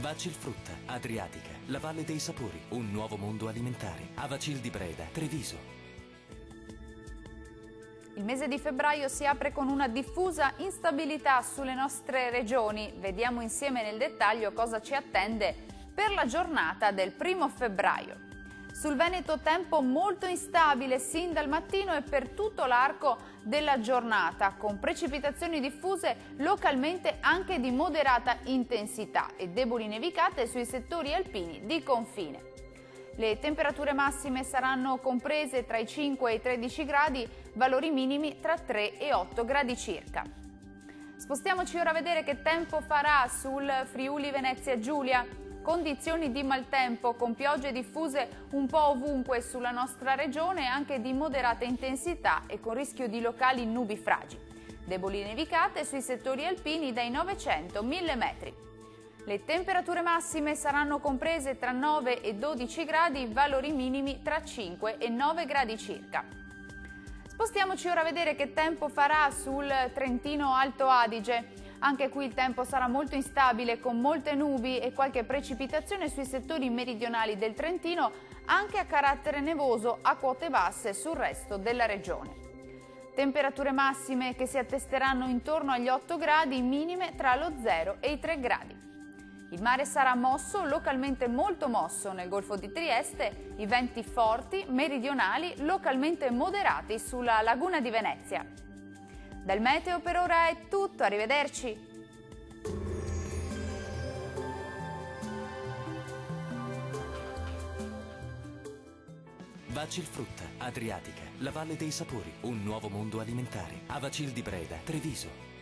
Vacil Frutta, Adriatica, la Valle dei Sapori, un nuovo mondo alimentare. Avacil di Breda, Treviso. Il mese di febbraio si apre con una diffusa instabilità sulle nostre regioni. Vediamo insieme nel dettaglio cosa ci attende per la giornata del 1° febbraio. Sul Veneto tempo molto instabile sin dal mattino e per tutto l'arco della giornata, con precipitazioni diffuse localmente anche di moderata intensità e deboli nevicate sui settori alpini di confine. Le temperature massime saranno comprese tra i 5 e i 13 gradi, valori minimi tra 3 e 8 gradi circa. Spostiamoci ora a vedere che tempo farà sul Friuli Venezia Giulia. Condizioni di maltempo con piogge diffuse un po' ovunque sulla nostra regione, anche di moderata intensità e con rischio di locali nubifragi. Deboli nevicate sui settori alpini dai 900 1000 metri. Le temperature massime saranno comprese tra 9 e 12 gradi, valori minimi tra 5 e 9 gradi circa. Spostiamoci ora a vedere che tempo farà sul Trentino Alto Adige. Anche qui il tempo sarà molto instabile con molte nubi e qualche precipitazione sui settori meridionali del Trentino, anche a carattere nevoso a quote basse sul resto della regione. Temperature massime che si attesteranno intorno agli 8 gradi, minime tra lo 0 e i 3 gradi. Il mare sarà mosso, localmente molto mosso nel Golfo di Trieste, i venti forti, meridionali, localmente moderati sulla laguna di Venezia. Dal meteo per ora è tutto, arrivederci! Vacil Frutta, Adriatica, la Valle dei Sapori, un nuovo mondo alimentare. Avacil di Breda, Treviso.